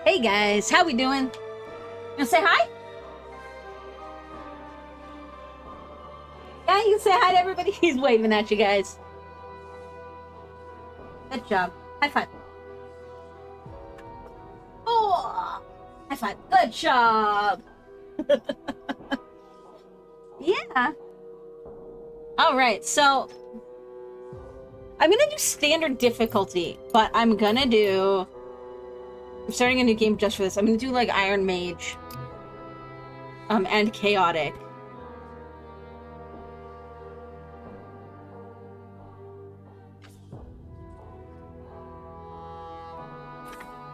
Hey guys, how we doing? You wanna say hi? Yeah, you can say hi to everybody. He's waving at you guys. Good job. High five. Oh, high five. Good job. Yeah. All right, so I'm gonna do standard difficulty, but I'm starting a new game just for this. I'm gonna do like Iron Mage, and Chaotic.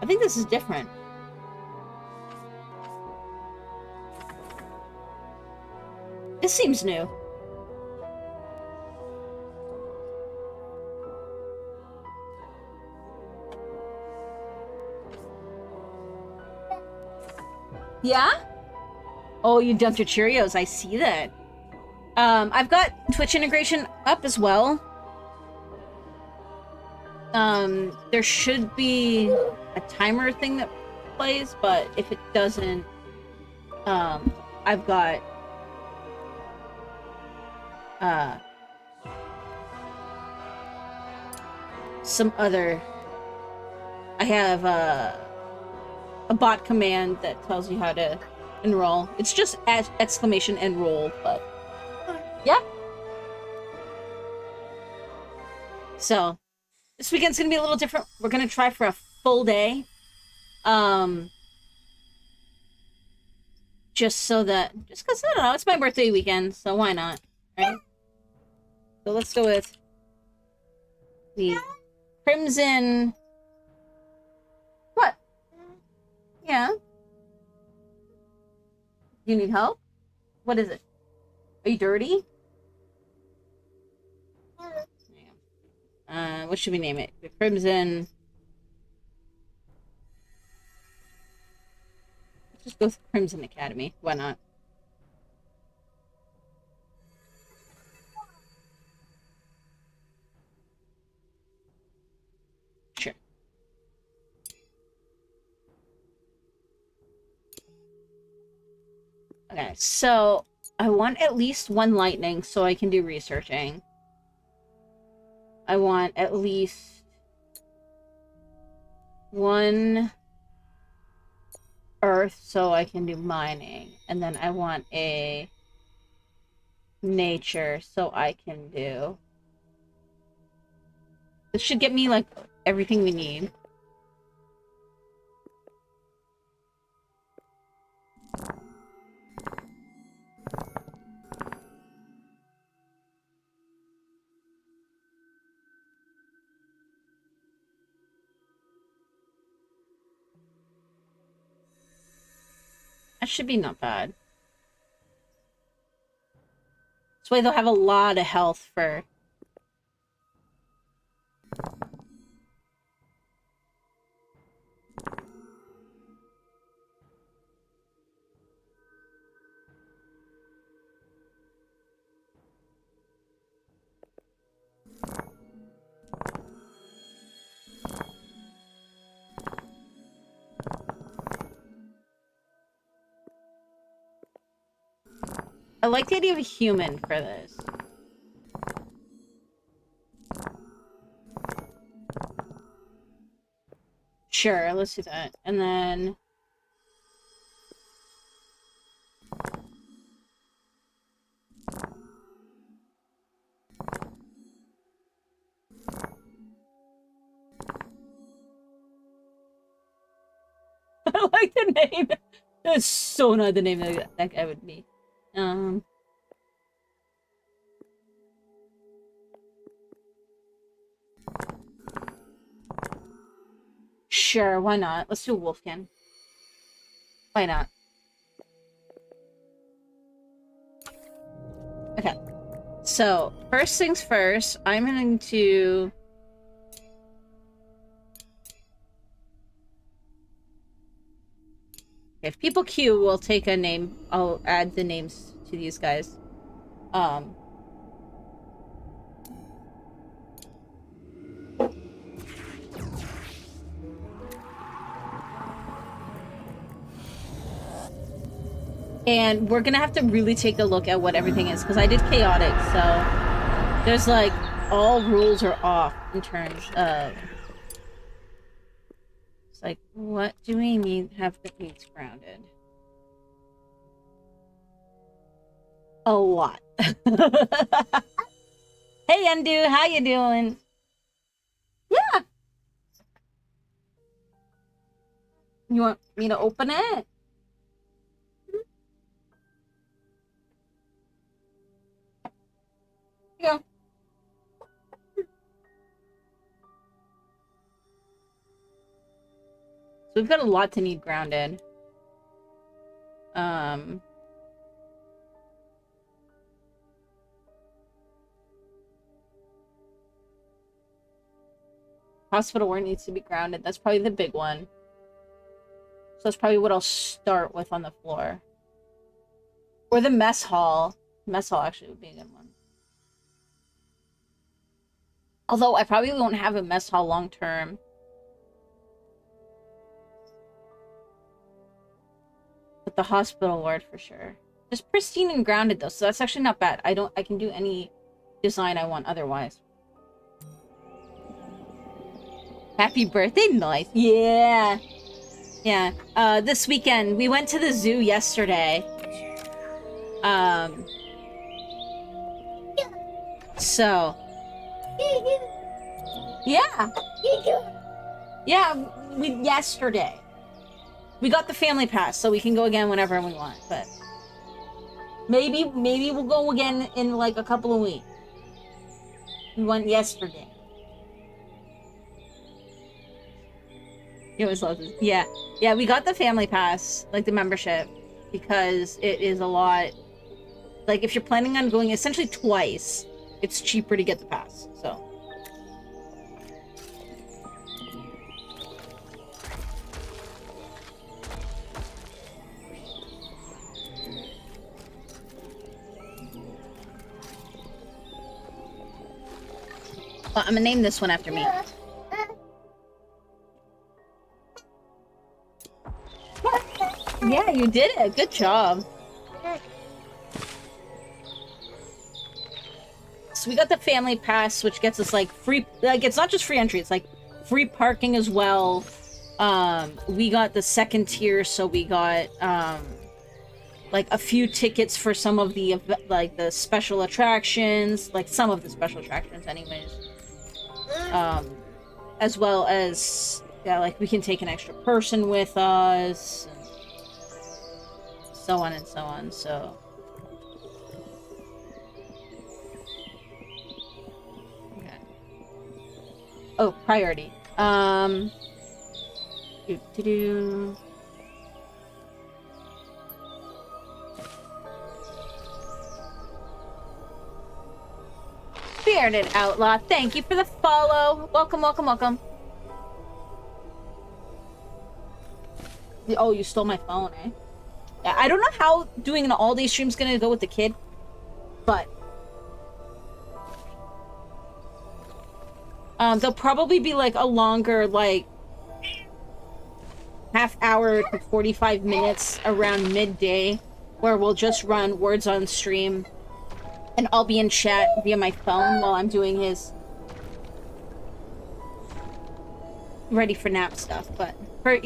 I think this is different. This seems new. Yeah? Oh, you dumped your Cheerios. I see that. I've got Twitch integration up as well. There should be a timer thing that plays, but if it doesn't, I've got, some other... I have, a bot command that tells you how to enroll. It's just exclamation enroll, but... Yeah. So, this weekend's gonna be a little different. We're gonna try for a full day. Just because, I don't know, it's my birthday weekend, so why not, right? So let's go with the Crimson... What? Yeah? You need help? What is it? Are you dirty? What should we name it? The Crimson... Let's just go with Crimson Academy. Why not? Sure. Okay, so I want at least one lightning so I can do researching. I want at least one earth so I can do mining. And then I want a nature so I can do... This should get me, like, everything we need. That should be not bad. This way they'll have a lot of health for... I like the idea of a human for this. Sure, let's do that. And then... I like the name. That's so not the name that guy would be. Sure, why not? Let's do Wolfkin. Why not? Okay. So, first things first, I'm going to... If people queue, we'll take a name. I'll add the names to these guys. And we're gonna have to really take a look at what everything is, because I did chaotic, so there's like all rules are off in terms of, it's like, what do we need to have the beats grounded? A lot. Hey Undo, how you doing? Yeah. You want me to open it? Yeah. So we've got a lot to need grounded. Hospital where it needs to be grounded. That's probably the big one. So that's probably what I'll start with on the floor. Or the mess hall. Mess hall actually would be a good one. Although I probably won't have a mess hall long term. But the hospital ward for sure. Just pristine and grounded though, so that's actually not bad. I can do any design I want otherwise. Happy birthday, nice. Yeah. Yeah. This weekend we went to the zoo yesterday. So yeah. Yeah, yesterday. We got the family pass, so we can go again whenever we want, but maybe we'll go again in like a couple of weeks. We went yesterday. You always love this. Yeah. Yeah, we got the family pass, like the membership, because it is a lot. Like, if you're planning on going essentially twice, it's cheaper to get the pass, so. Well, I'm gonna name this one after me. Yeah, you did it. Good job. So we got the family pass, which gets us like free, like it's not just free entry, it's like free parking as well. We got the second tier, so we got like a few tickets for some of the like the special attractions, like some of the special attractions anyways. As well as, yeah, like we can take an extra person with us, and so on and so on, so. Okay. Oh, priority. Do-do-do. Spirited Outlaw, thank you for the follow. Welcome, welcome, welcome. Oh, you stole my phone, eh? Yeah, I don't know how doing an all-day stream's gonna go with the kid, but there'll probably be like a longer, like half hour to 45 minutes around midday, where we'll just run words on stream. And I'll be in chat via my phone while I'm doing his ready for nap stuff. But for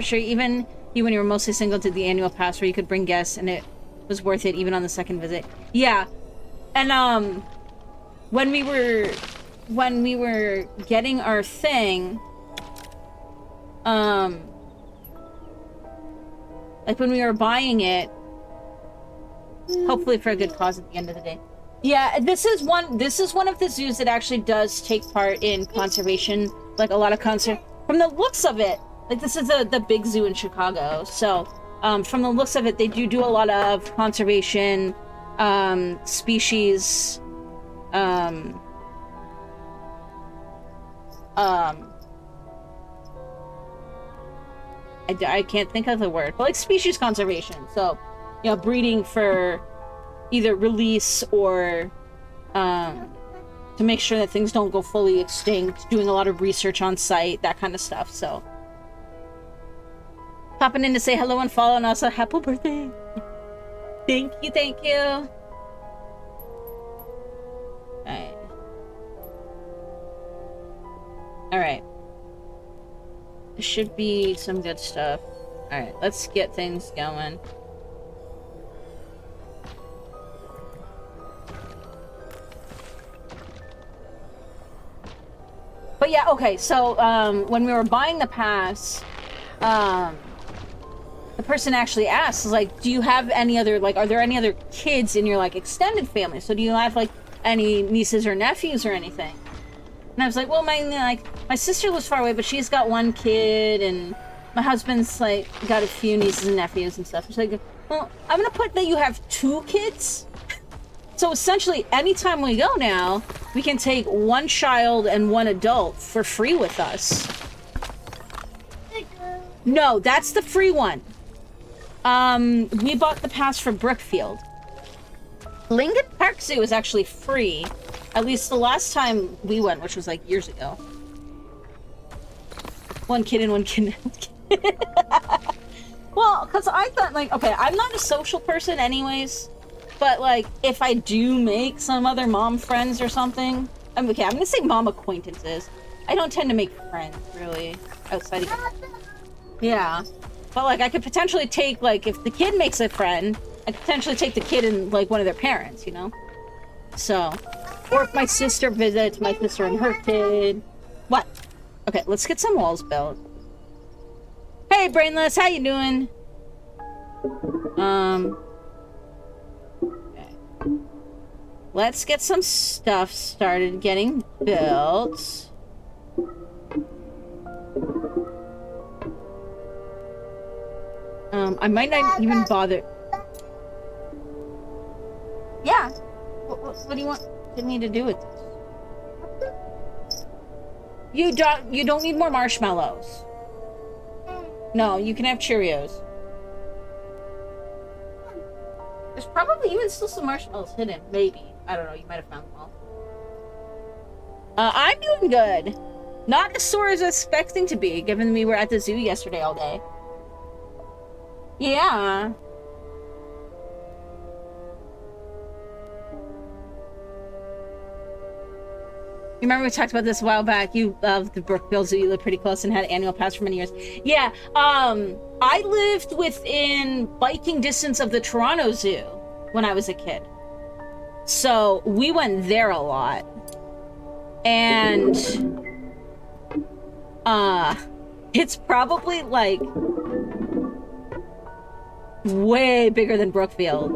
sure, even you when you were mostly single did the annual pass where you could bring guests, and it was worth it even on the second visit. Yeah, and when we were getting our thing, like when we were buying it. Hopefully for a good cause at the end of the day. Yeah, this is one of the zoos that actually does take part in conservation, like a lot of from the looks of it, like this is the big zoo in Chicago. So, from the looks of it, they do a lot of conservation, species, I can't think of the word, but like species conservation. So, you know, breeding for either release or to make sure that things don't go fully extinct, doing a lot of research on site, that kind of stuff. So popping in to say hello and follow, and also happy birthday. Thank you, thank you. Alright. Alright. This should be some good stuff. Alright, let's get things going. But yeah, okay, so, when we were buying the pass, the person actually asked, like, do you have any other, like, are there any other kids in your, like, extended family? So do you have, like, any nieces or nephews or anything? And I was like, well, my sister lives far away, but she's got one kid, and my husband's, like, got a few nieces and nephews and stuff. She's like, well, I'm gonna put that you have 2 kids. So essentially, anytime we go now, we can take 1 child and 1 adult for free with us. No, that's the free one. We bought the pass for Brookfield. Lincoln Park Zoo is actually free. At least the last time we went, which was like years ago. 1 kid and 1 kid. Well, because I thought, like, okay, I'm not a social person anyways. But, like, if I do make some other mom friends or something... I'm gonna say mom acquaintances. I don't tend to make friends, really, outside of... Yeah. But, like, I could potentially take, like, if the kid makes a friend, I could potentially take the kid and, like, one of their parents, you know? So... Or if my sister visits, my sister and her kid... What? Okay, let's get some walls built. Hey, Brainless, how you doing? Let's get some stuff started getting built. I might not even bother. Yeah. What do you want me to do with this? You don't need more marshmallows. No, you can have Cheerios. There's probably even still some marshmallows hidden. Maybe. I don't know. You might have found them all. I'm doing good. Not as sore as I was expecting to be, given we were at the zoo yesterday all day. Yeah. You remember we talked about this a while back? You loved the Brookfield Zoo. You lived pretty close and had an annual pass for many years. Yeah. I lived within biking distance of the Toronto Zoo when I was a kid. So we went there a lot. And it's probably like way bigger than Brookfield.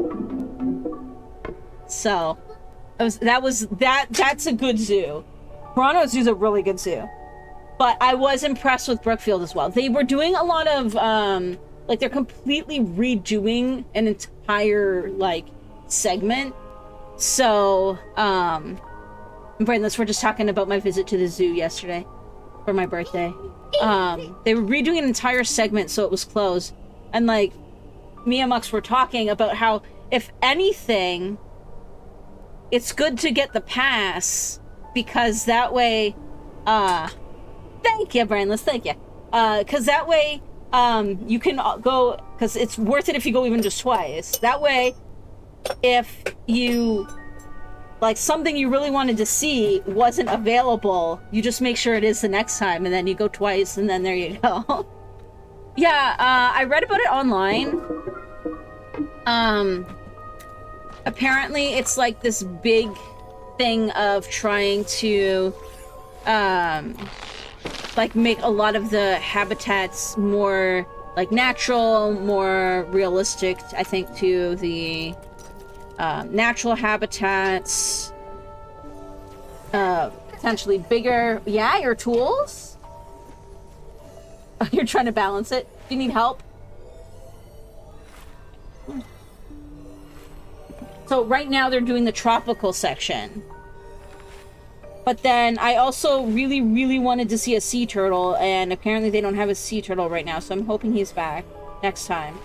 So that's a good zoo. Toronto Zoo's a really good zoo. But I was impressed with Brookfield as well. They were doing a lot of like they're completely redoing an entire like segment. So Brainless, we're just talking about my visit to the zoo yesterday for my birthday. They were redoing an entire segment, so it was closed. And like me and Mux were talking about how, if anything, it's good to get the pass, because that way, thank you, Brainless, thank you. Because that way, you can go, because it's worth it if you go even just twice. That way, if you, like, something you really wanted to see wasn't available, you just make sure it is the next time, and then you go twice, and then there you go. Yeah, I read about it online. Apparently it's like this big thing of trying to, like, make a lot of the habitats more, like, natural, more realistic, I think, to the, natural habitats. Potentially bigger. Yeah, your tools? Oh, you're trying to balance it? Do you need help? So right now they're doing the tropical section. But then I also really, really wanted to see a sea turtle, and apparently they don't have a sea turtle right now, so I'm hoping he's back next time.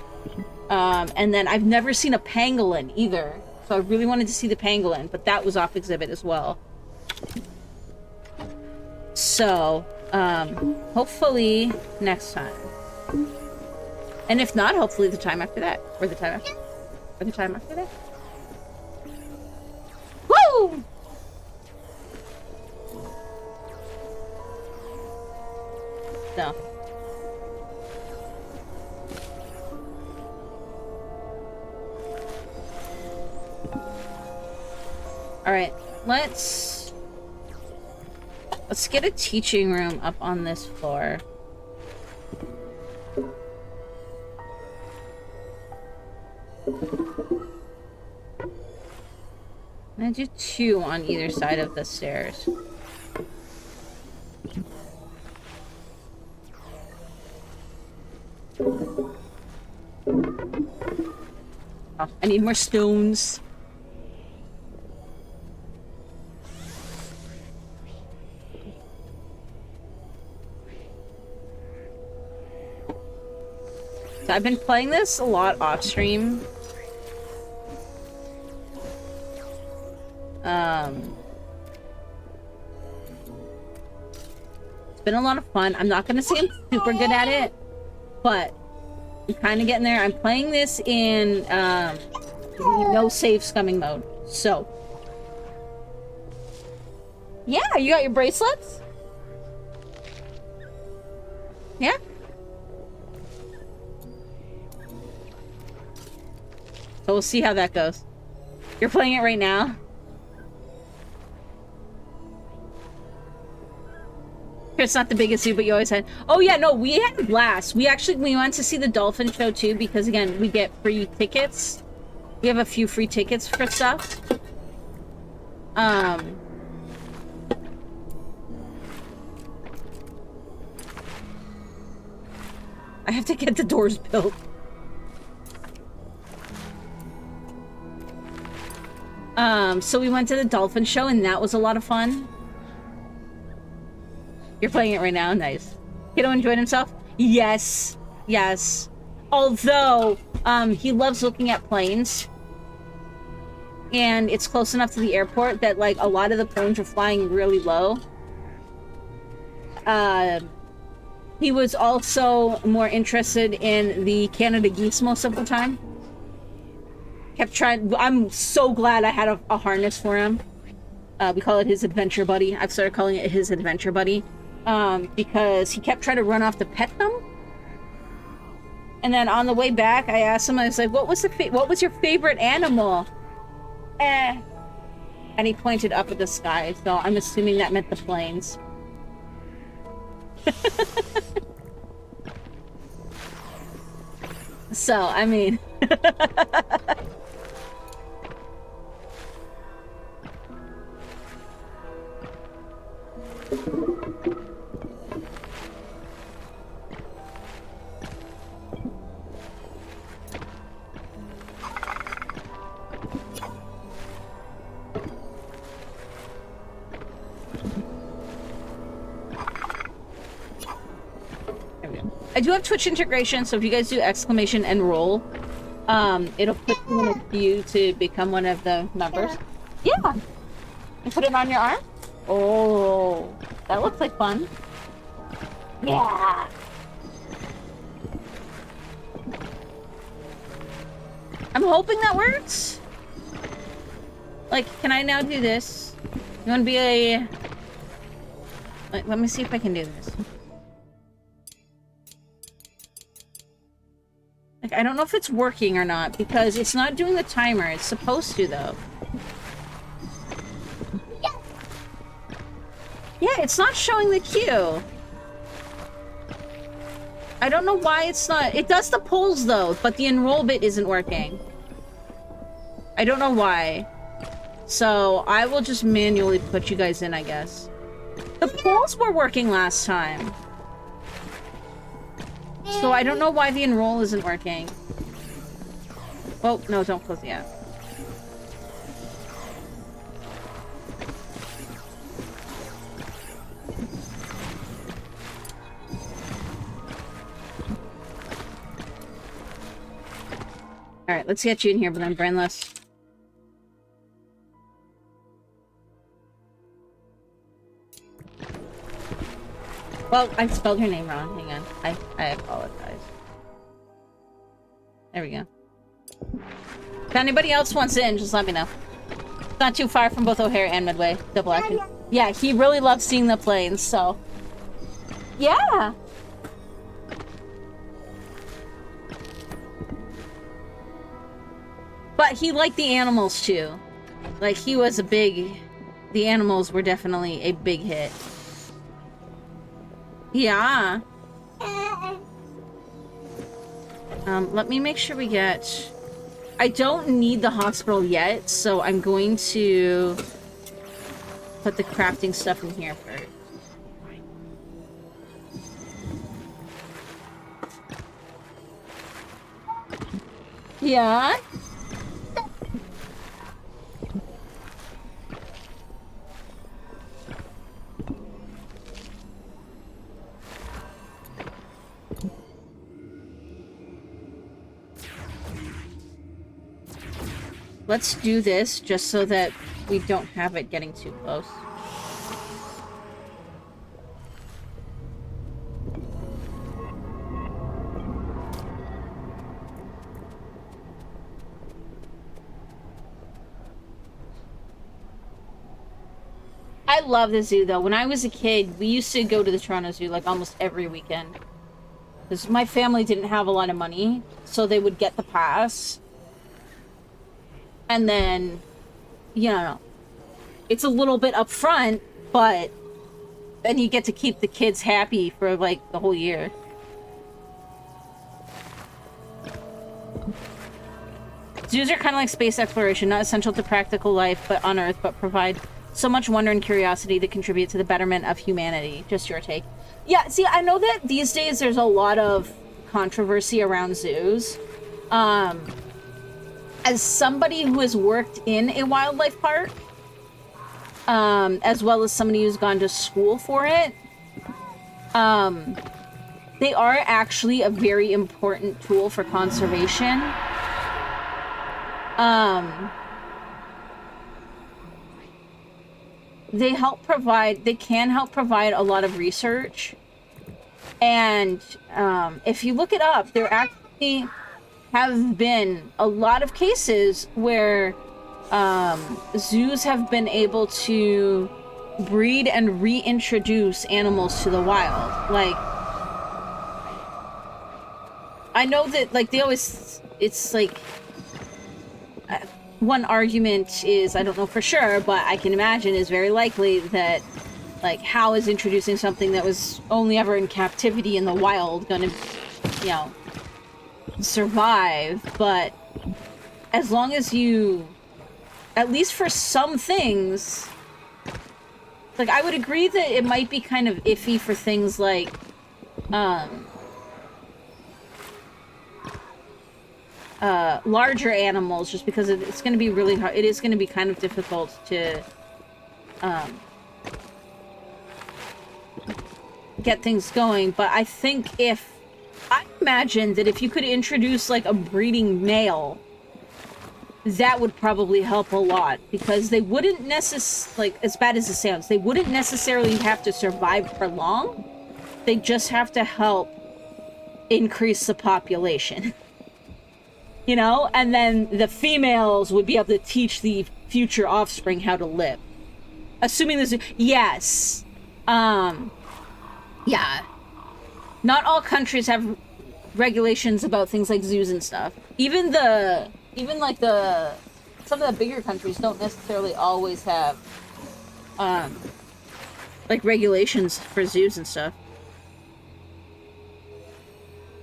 And then I've never seen a pangolin either, so I really wanted to see the pangolin, but that was off exhibit as well. So, hopefully next time. And if not, hopefully the time after that, or the time after. For the time after that. Woo! No. Alright, let's get a teaching room up on this floor. I'm gonna do 2 on either side of the stairs. Oh, I need more stones. So I've been playing this a lot off stream. It's been a lot of fun. I'm not gonna say I'm super good at it, but I'm kind of getting there. I'm playing this in no save scumming mode. So yeah, you got your bracelets? Yeah. So we'll see how that goes. You're playing it right now? It's not the biggest you, but you always had. Oh yeah, no, we had a blast. We went to see the dolphin show too because again, we get free tickets. We have a few free tickets for stuff. I have to get the doors built. So we went to the dolphin show and that was a lot of fun. You're playing it right now? Nice. Kiddo enjoyed himself? Yes. Yes. Although, he loves looking at planes. And it's close enough to the airport that, like, a lot of the planes are flying really low. He was also more interested in the Canada geese most of the time. Kept trying. I'm so glad I had a harness for him. We call it his adventure buddy. I've started calling it his adventure buddy. Because he kept trying to run off to pet them. And then on the way back, I asked him, I was like, what was your favorite animal? And he pointed up at the sky, so I'm assuming that meant the planes. So, I mean... I do have Twitch integration, so if you guys do exclamation and roll, it'll put you in a queue to become one of the members. Yeah! You put it on your arm? Oh, that looks like fun. Yeah! I'm hoping that works. Like, can I now do this? You want to be a... Like, let me see if I can do this. Like, I don't know if it's working or not, because it's not doing the timer. It's supposed to, though. Yeah, it's not showing the queue. I don't know why it's not... It does the polls, though, but the enroll bit isn't working. I don't know why. So, I will just manually put you guys in, I guess. The polls were working last time. So I don't know why the enroll isn't working. Oh, no, don't close the app. Alright, let's get you in here, but I'm brainless. Well, I spelled your name wrong. Hang on. I apologize. There we go. If anybody else wants in, just let me know. It's not too far from both O'Hare and Midway. Double acting. Yeah, he really loves seeing the planes, so... Yeah! But he liked the animals, too. Like, he was a big... The animals were definitely a big hit. Yeah. Let me make sure we get... I don't need the hospital yet, so I'm going to put the crafting stuff in here first. Yeah? Let's do this just so that we don't have it getting too close. I love the zoo, though. When I was a kid, we used to go to the Toronto Zoo, like, almost every weekend. Because my family didn't have a lot of money, so they would get the pass. And then, you know, it's a little bit upfront, but then you get to keep the kids happy for, like, the whole year. Zoos are kind of like space exploration, not essential to practical life but on Earth, but provide so much wonder and curiosity to contribute to the betterment of humanity. Just your take. Yeah, see, I know that these days there's a lot of controversy around zoos. As somebody who has worked in a wildlife park, as well as somebody who's gone to school for it, they are actually a very important tool for conservation. They can help provide a lot of research. And if you look it up, there actually have been a lot of cases where zoos have been able to breed and reintroduce animals to the wild. Like, I know that, like, they always, it's like, one argument is, I don't know for sure, but I can imagine is very likely that, like, how is introducing something that was only ever in captivity in the wild gonna, you know, survive? But as long as you, at least for some things, like, I would agree that it might be kind of iffy for things like, larger animals, just because it's going to be really hard. It is going to be kind of difficult to get things going. But I think I imagine that if you could introduce, like, a breeding male, that would probably help a lot, because they wouldn't necessarily, like, as bad as it sounds, they wouldn't necessarily have to survive for long. They just have to help increase the population. You know? And then the females would be able to teach the future offspring how to live. Assuming this... Yes. Yeah. Not all countries have regulations about things like zoos and stuff. Even like some of the bigger countries don't necessarily always have, like, regulations for zoos and stuff.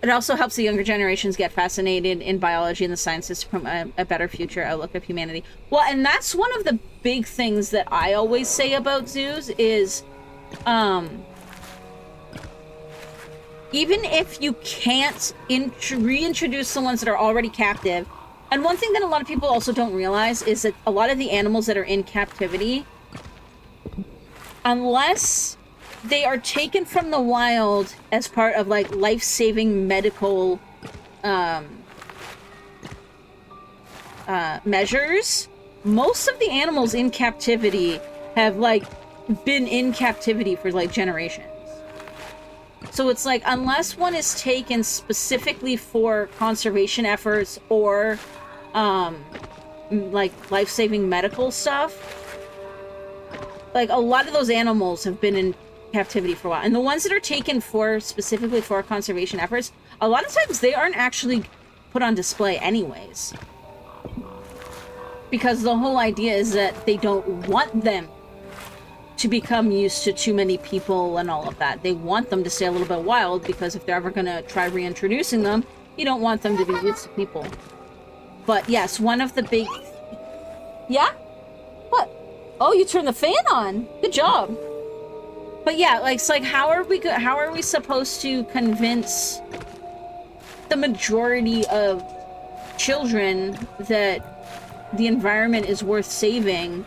It also helps the younger generations get fascinated in biology and the sciences to promote a better future outlook of humanity. Well, and that's one of the big things that I always say about zoos is, even if you can't reintroduce the ones that are already captive, and one thing that a lot of people also don't realize is that a lot of the animals that are in captivity, unless they are taken from the wild as part of, like, life-saving medical measures, most of the animals in captivity have, like, been in captivity for, like, generations. So it's like, unless one is taken specifically for conservation efforts or like life-saving medical stuff. Like, a lot of those animals have been in captivity for a while. And the ones that are taken for, specifically for conservation efforts, a lot of times they aren't actually put on display anyways. Because the whole idea is that they don't want them to become used to too many people and all of that. They want them to stay a little bit wild, because if they're ever going to try reintroducing them, you don't want them to be used to people. But yes, one of the big... Yeah? What? Oh, you turned the fan on. Good job. But yeah, like, it's like, how are we supposed to convince the majority of children that the environment is worth saving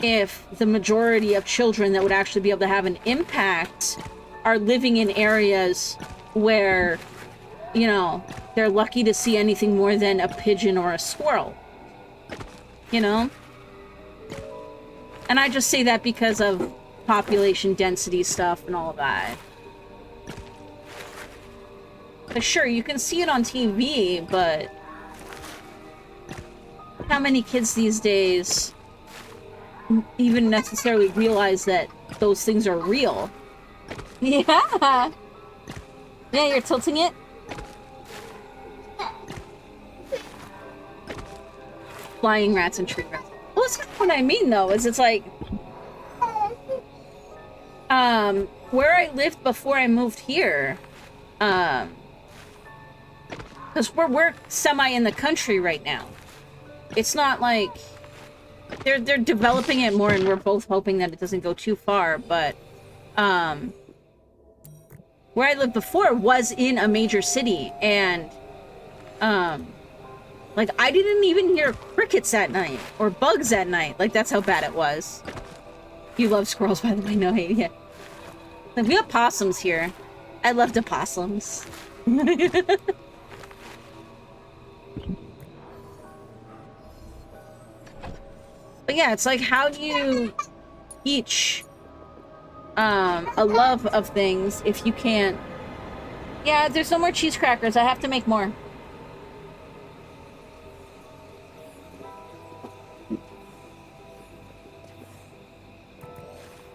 if the majority of children that would actually be able to have an impact are living in areas where, you know, they're lucky to see anything more than a pigeon or a squirrel? You know? And I just say that because of population density stuff and all of that. But sure, you can see it on TV, but how many kids these days even necessarily realize that those things are real? Yeah! Yeah, you're tilting it? Flying rats and tree rats. Well, that's kind of what I mean, though, is it's like... where I lived before I moved here, because we're semi in the country right now. It's not like... They're developing it more, and we're both hoping that it doesn't go too far, but, where I lived before was in a major city, and, like, I didn't even hear crickets at night, or bugs at night. Like, that's how bad it was. You love squirrels, by the way. No hate, yeah. Like, we have possums here. I love the possums. But yeah, it's like, how do you teach a love of things if you can't... Yeah, there's no more cheese crackers. I have to make more.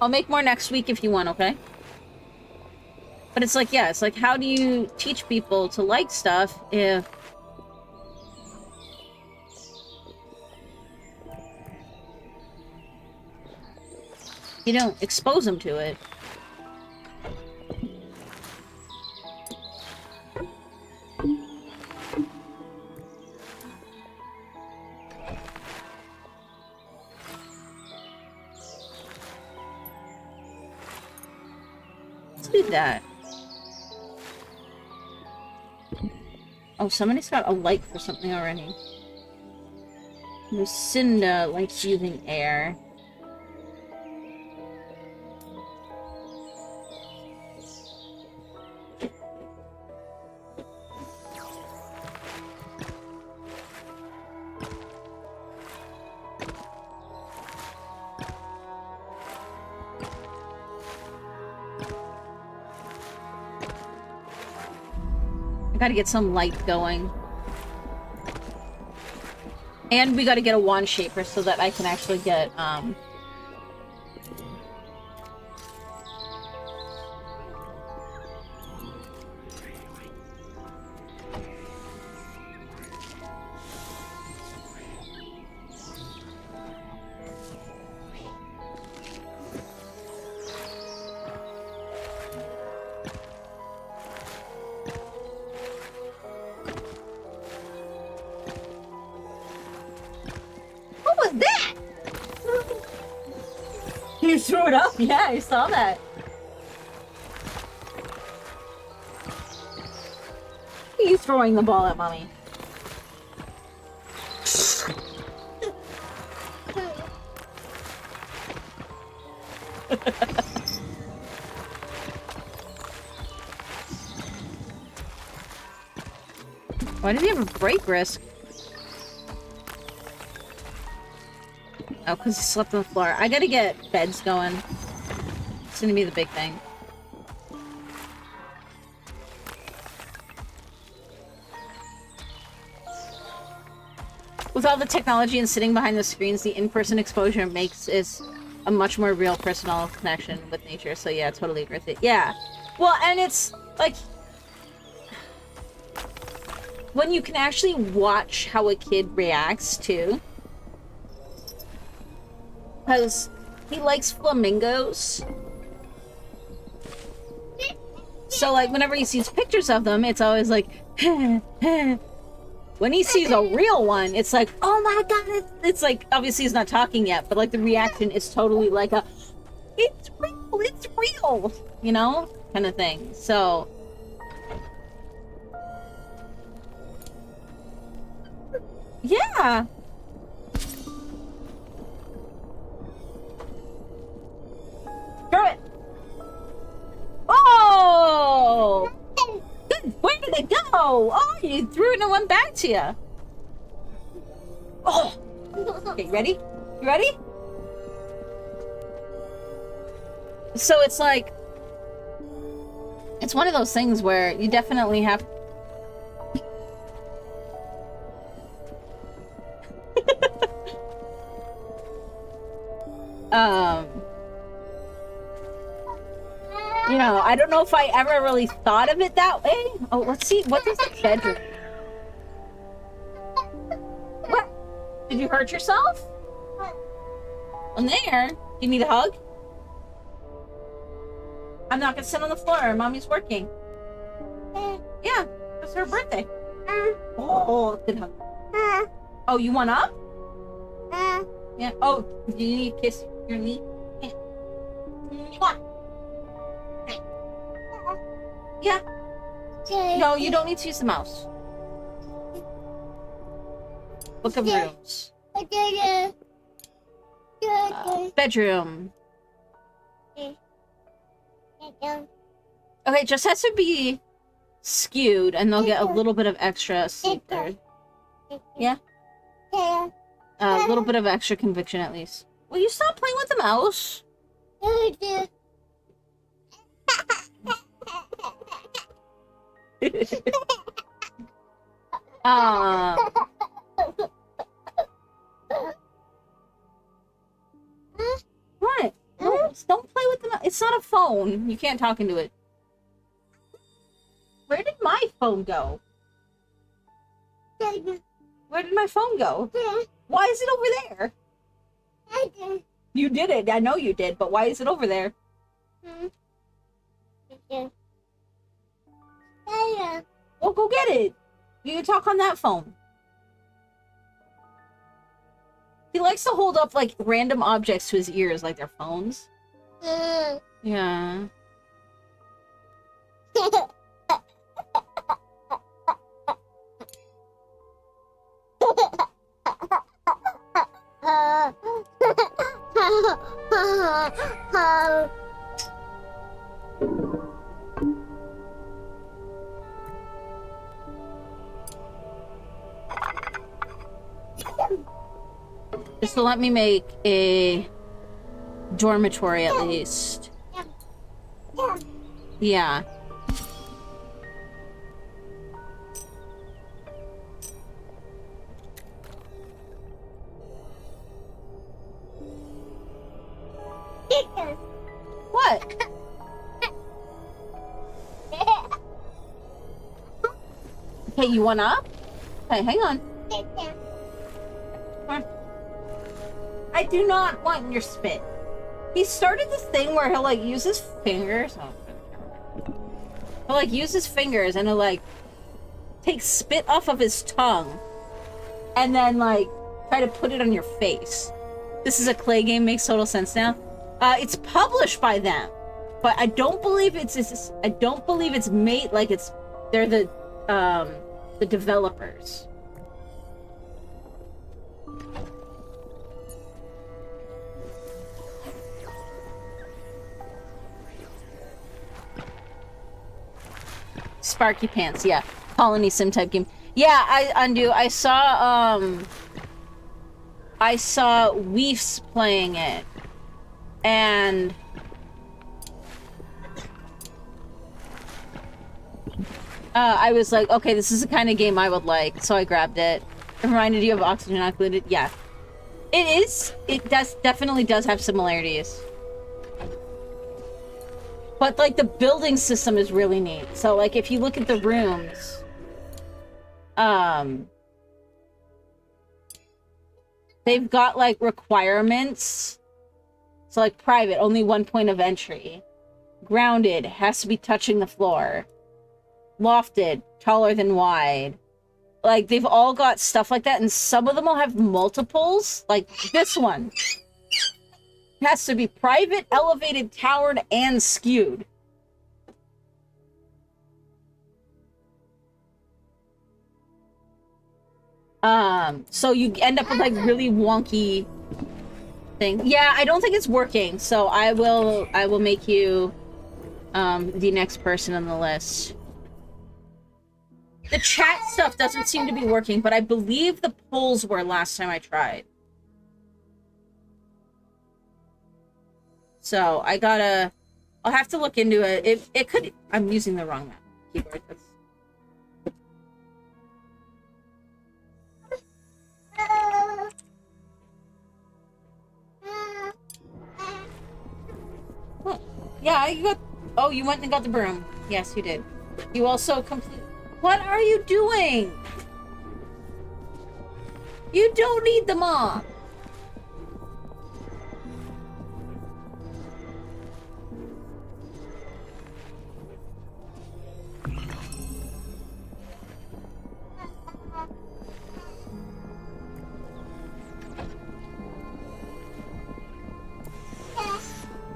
I'll make more next week if you want, okay? But it's like, yeah, it's like, how do you teach people to like stuff if... you don't expose them to it? Let's do that. Oh, somebody's got a light for something already. Lucinda likes using air. I gotta get some light going. And we gotta get a wand shaper so that I can actually get, What was that? You threw it up? Yeah, I saw that. Why are you throwing the ball at mommy? Why did he have a break risk? Oh, because he slept on the floor. I gotta get beds going. It's gonna be the big thing. With all the technology and sitting behind the screens, the in-person exposure makes it a much more real personal connection with nature. So yeah, totally agree with it. Yeah. Well, and it's like when you can actually watch how a kid reacts too. Because he likes flamingos. So like whenever he sees pictures of them, it's always like when he sees a real one, it's like, oh my god, it's like, obviously he's not talking yet, but like the reaction is totally like a, it's real, you know, kind of thing. So yeah. Throw it. Oh! Good. Where did it go? Oh, you threw it and it went back to you. Oh! Okay, ready? You ready? So it's like, it's one of those things where you definitely have you know, I don't know if I ever really thought of it that way. Oh, let's see. What is the bedroom? What? Did you hurt yourself? On there? Do you need a hug? I'm not gonna sit on the floor. Mommy's working. Yeah, it's her birthday. Oh, good hug. Oh, you want up? Yeah. Oh, do you need to kiss your knee? Yeah. Yeah. No, you don't need to use the mouse. Book of rooms. Bedroom. Okay, just has to be skewed, and they'll get a little bit of extra seat there. Yeah? A little bit of extra conviction, at least. Will you stop playing with the mouse? What? Don't play with the mouse. It's not a phone. You can't talk into it. Where did my phone go? Where did my phone go? Why is it over there? You did it. I know you did, but why is it over there? Well, go get it. You can talk on that phone. He likes to hold up, like, random objects to his ears, like their phones. Yeah. Just to let me make a dormitory at least. Yeah. What? Okay, you want up? Okay, hang on. Come on. I do not want your spit. He started this thing where he'll like use his fingers. He'll like use his fingers and he'll like take spit off of his tongue and then like try to put it on your face. This is a Clay game, makes total sense now. It's published by them, but I don't believe it's I don't believe it's made like it's they're the developers. Sparky Pants, yeah. Colony sim type game. Yeah, I saw Weefs playing it. And I was like, okay, this is the kind of game I would like, so I grabbed it. reminded you of Oxygen Not Included? Yeah. It is. It definitely does have similarities. But, like, the building system is really neat. So, like, if you look at the rooms... they've got, like, requirements. So, like, private, only 1 point of entry. Grounded, has to be touching the floor. Lofted, taller than wide. Like, they've all got stuff like that, and some of them will have multiples. Like, this one. It has to be private, elevated, towered, and skewed. So you end up with, like, really wonky thing. Yeah, I don't think it's working, so I will make you, the next person on the list. The chat stuff doesn't seem to be working, but I believe the polls were last time I tried. So, I'll have to look into it. It could... I'm using the wrong keyboard. That's... What? Yeah, you got... Oh, you went and got the broom. Yes, you did. You also complete... What are you doing? You don't need the mop.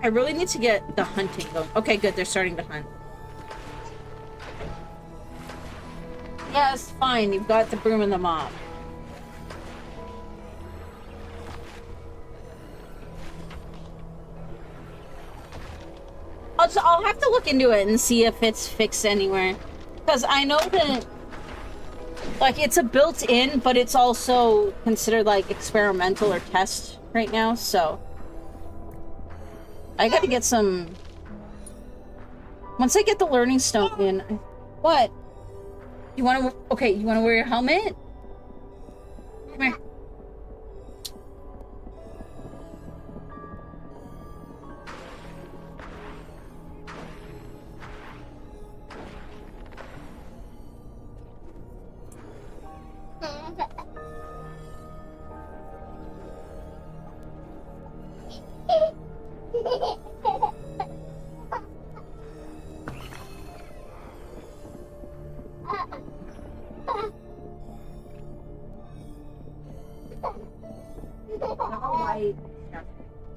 I really need to get the hunting going. Okay, good. They're starting to hunt. Yes, fine. You've got the broom and the mop. I'll have to look into it and see if it's fixed anywhere. Because I know that, like, it's a built-in, but it's also considered, like, experimental or test right now, so... I gotta get some... Once I get the learning stone in... What? You wanna... Okay, you wanna wear your helmet? Come here.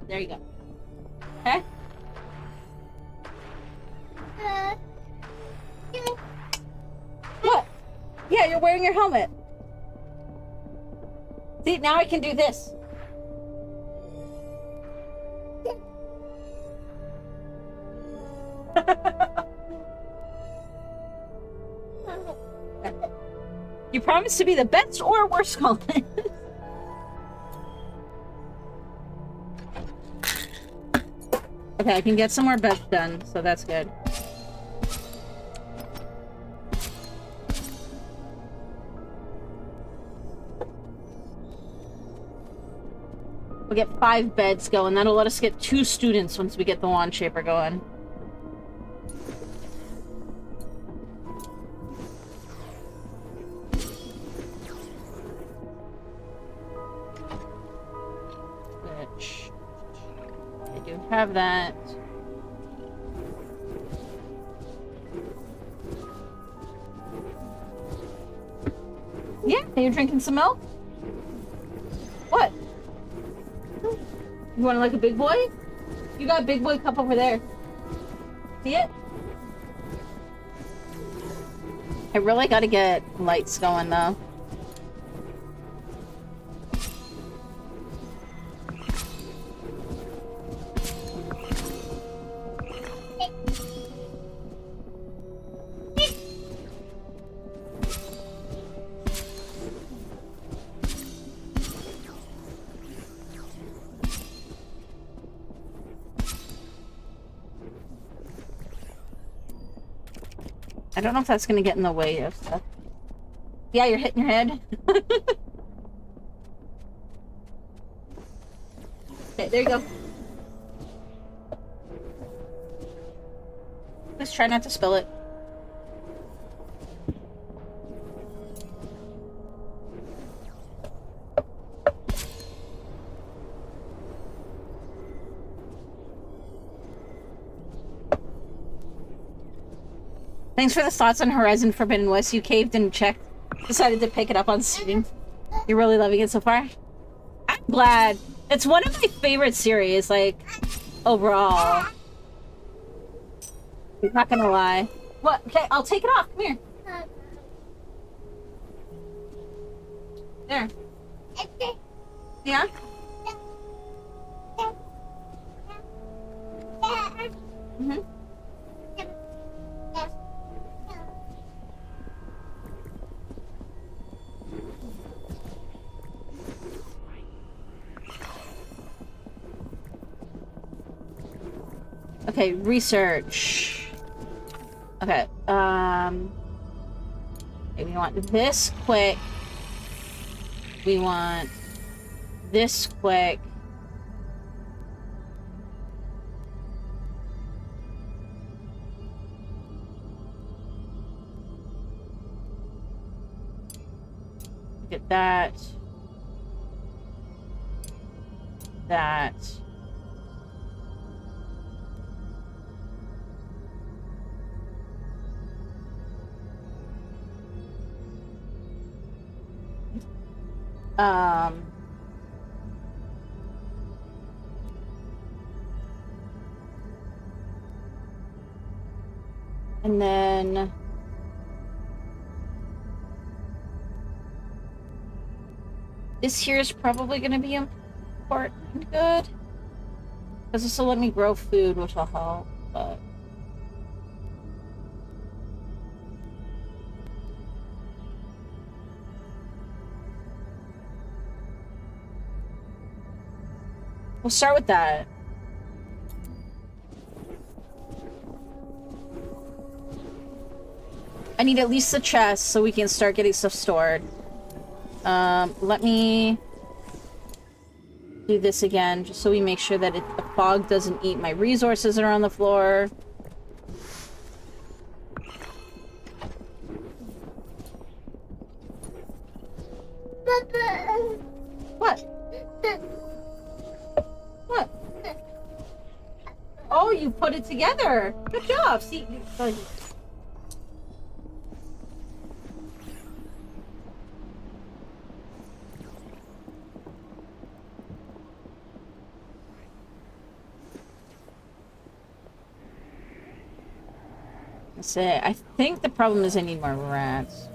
There you go. Okay? What? Yeah, you're wearing your helmet. See, now I can do this. You promise to be the best or worst colonist. Okay, I can get some more beds done, so that's good. We'll get 5 beds going. That'll let us get 2 students once we get the wand shaper going. Which... I do have that. Yeah, are you drinking some milk? What? You want like a big boy? You got a big boy cup over there. See it? I really gotta get lights going though. I don't know if that's gonna get in the way of stuff. Yeah, you're hitting your head. Okay, there you go. Let's try not to spill it. Thanks for the thoughts on Horizon Forbidden West. You caved and checked. Decided to pick it up on Steam. You're really loving it so far? I'm glad. It's one of my favorite series, like, overall. I'm not gonna lie. What? Okay, I'll take it off. Come here. There. Yeah? Mm-hmm. Okay, research. Okay, okay, we want this quick. We want this quick. Get that. That. And then this here is probably going to be important and good. Because this will let me grow food, which will help, but... We'll start with that. I need at least the chest so we can start getting stuff stored. Let me do this again, just so we make sure that the fog doesn't eat my resources that are on the floor. What? What? Oh, you put it together. Good job. See, I think the problem is I need more rats.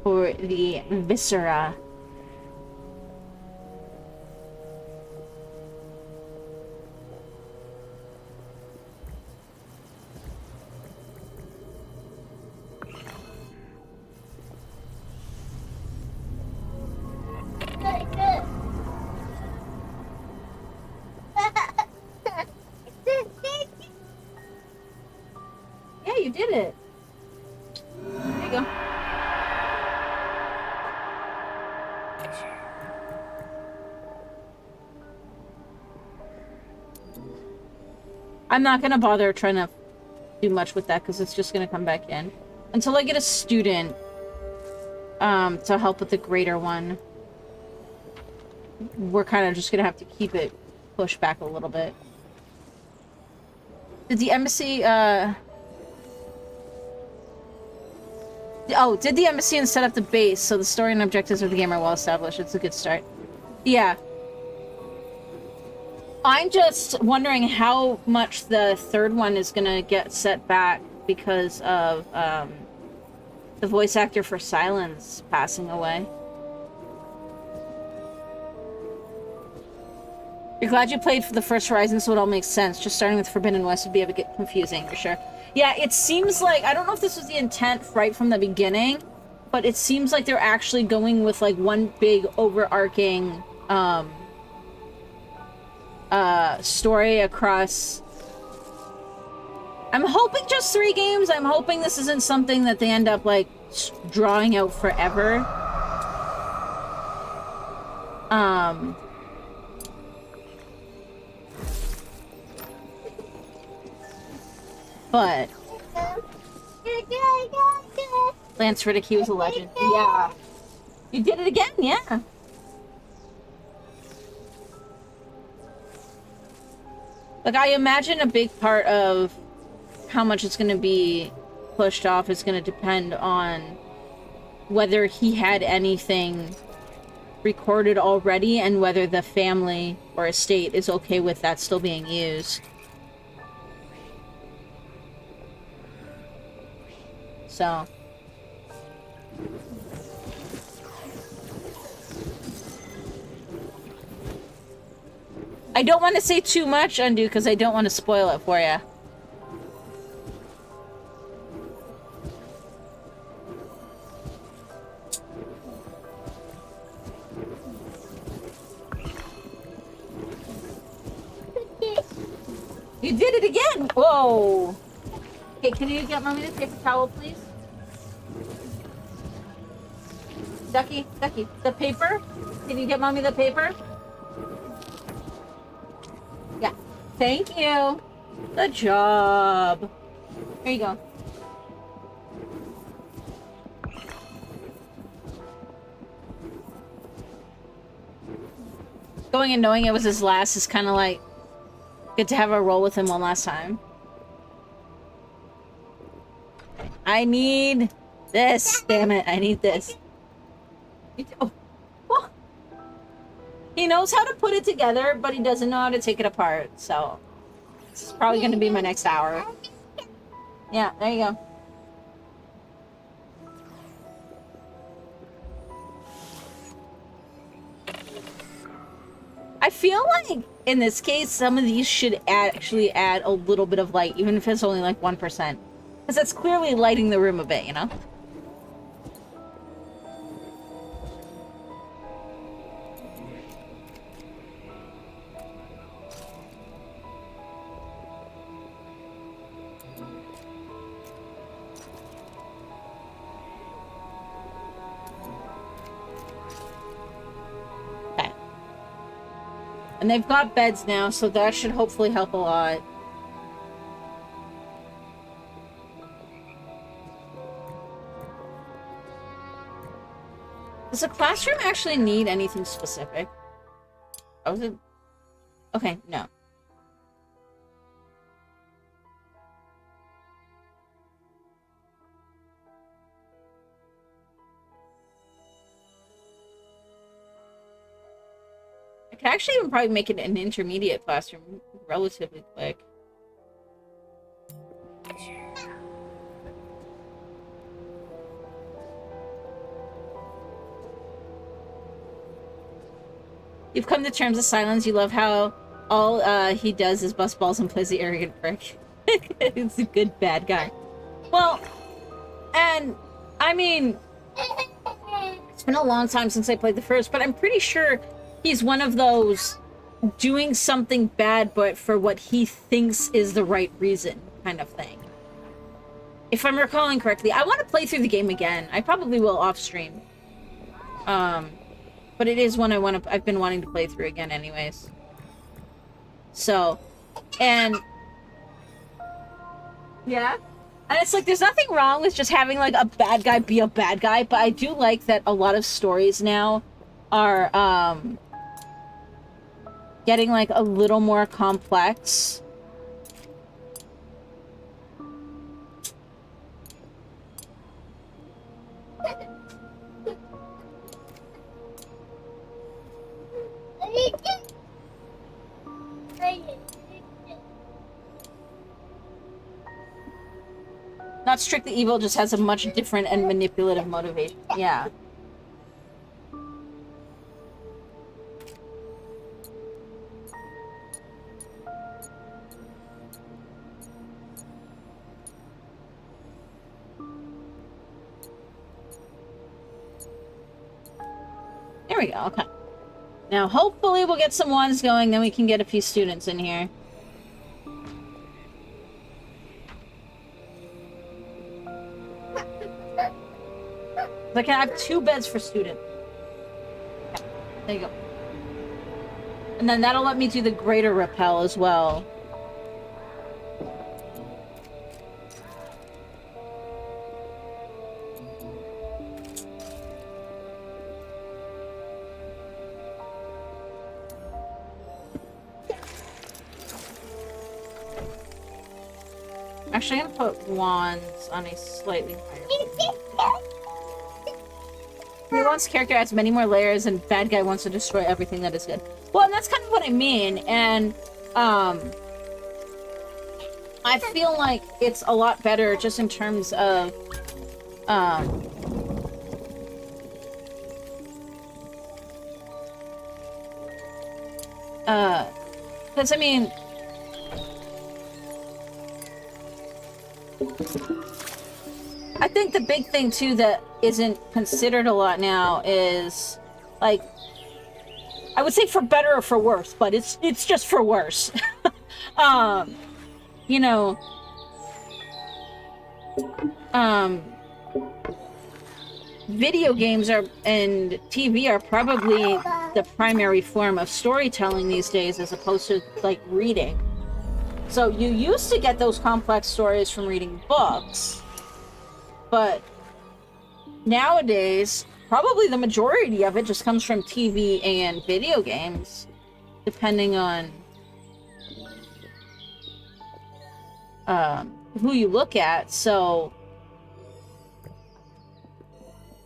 For the viscera. Yeah, you did it. There you go. I'm not gonna bother trying to do much with that because it's just gonna come back in. Until I get a student to help with the greater one. We're kind of just gonna have to keep it pushed back a little bit. Did the embassy, Oh, did the embassy and set up the base so the story and objectives of the game are well established. It's a good start. Yeah. I'm just wondering how much the third one is gonna get set back because of, the voice actor for Silence passing away. You're glad you played for the first Horizon, so it all makes sense. Just starting with Forbidden West would be a bit confusing, for sure. Yeah, it seems like... I don't know if this was the intent right from the beginning, but it seems like they're actually going with, like, one big overarching, story across... I'm hoping just 3 games. I'm hoping this isn't something that they end up, like, drawing out forever. But... Lance Riddick, he was a legend. Yeah. You did it again, yeah. Like, I imagine a big part of how much it's going to be pushed off is going to depend on whether he had anything recorded already and whether the family or estate is okay with that still being used. So... I don't want to say too much, Undo, because I don't want to spoil it for you. You did it again! Whoa! Okay, can you get Mommy the paper towel, please? Ducky, Ducky, the paper? Can you get Mommy the paper? Yeah. Thank you. Good job. Here you go. Going and knowing it was his last is kind of like good to have a roll with him one last time. I need this. Damn it. I need this. Oh. Oh. He knows how to put it together, but he doesn't know how to take it apart. So this is probably going to be my next hour. Yeah, there you go. I feel like, in this case, some of these should actually add a little bit of light, even if it's only like 1%. Because that's clearly lighting the room a bit, you know? And they've got beds now, so that should hopefully help a lot. Does the classroom actually need anything specific? Oh, is it? Okay, no. I could actually even probably make it an intermediate classroom relatively quick. You've come to terms with silence. You love how all he does is bust balls and plays the arrogant prick. He's a good bad guy. Well, and I mean, it's been a long time since I played the first, but I'm pretty sure he's one of those doing something bad, but for what he thinks is the right reason kind of thing. If I'm recalling correctly, I want to play through the game again. I probably will off stream. But it is one I've been wanting to play through again anyways. So, and yeah. And it's like, there's nothing wrong with just having like a bad guy be a bad guy, but I do like that a lot of stories now are, getting like a little more complex. Not strictly evil, just has a much different and manipulative motivation. Yeah. There we go, okay. Now, hopefully we'll get some wands going, then we can get a few students in here. I can have 2 beds for students. Yeah, there you go. And then that'll let me do the greater rappel as well. Actually, I'm gonna put wands on a slightly higher. Nuanced character adds many more layers, and bad guy wants to destroy everything that is good. Well, and that's kind of what I mean, and I feel like it's a lot better just in terms of because I mean, I think the big thing too that isn't considered a lot now is, like, I would say for better or for worse, but it's just for worse. You know, video games are and TV are probably the primary form of storytelling these days, as opposed to like reading. So you used to get those complex stories from reading books, but nowadays, probably the majority of it just comes from TV and video games, depending on who you look at. So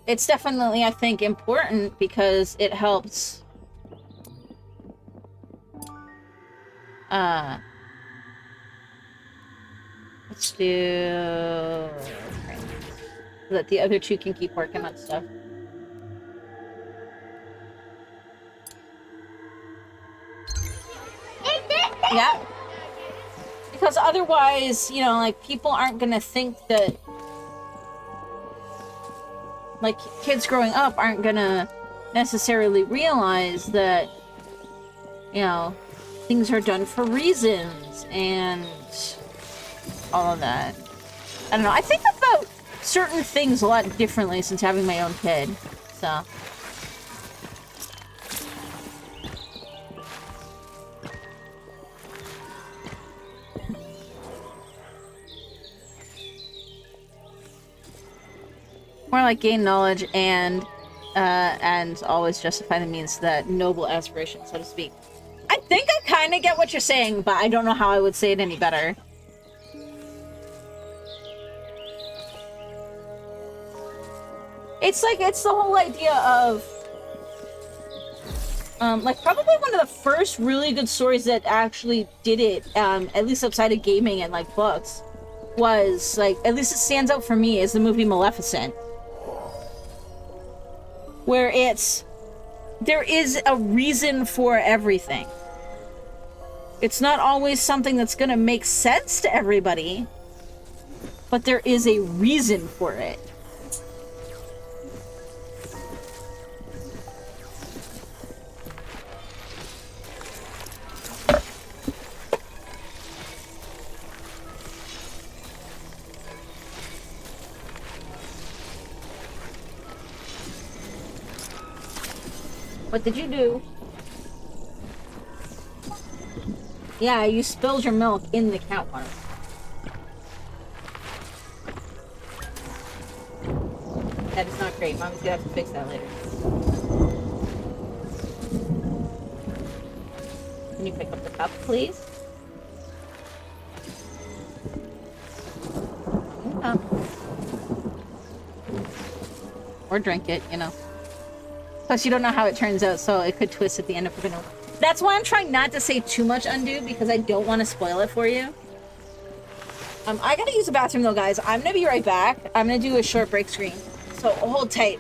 it's definitely, I think, important because it helps let's do so that the other 2 can keep working on stuff. Yeah. Because otherwise, you know, like, people aren't gonna think that, like, kids growing up aren't gonna necessarily realize that, you know, things are done for reasons and all of that. I don't know. I think about certain things a lot differently since having my own kid, so. More like gain knowledge and always justify the means to that noble aspiration, so to speak. I think I kind of get what you're saying, but I don't know how I would say it any better. It's like, it's the whole idea of, like, probably one of the first really good stories that actually did it, at least outside of gaming and, like, books, was, like, at least it stands out for me, is the movie Maleficent. Where there is a reason for everything. It's not always something that's gonna make sense to everybody, but there is a reason for it. What did you do? Yeah, you spilled your milk in the cat water. That is not great. Mom's gonna have to fix that later. Can you pick up the cup, please? Yeah. Or drink it, you know. Plus, you don't know how it turns out, so it could twist at the end of the vanilla. That's why I'm trying not to say too much Undo, because I don't want to spoil it for you. I gotta use the bathroom, though, guys. I'm gonna be right back. I'm gonna do a short break screen, so hold tight.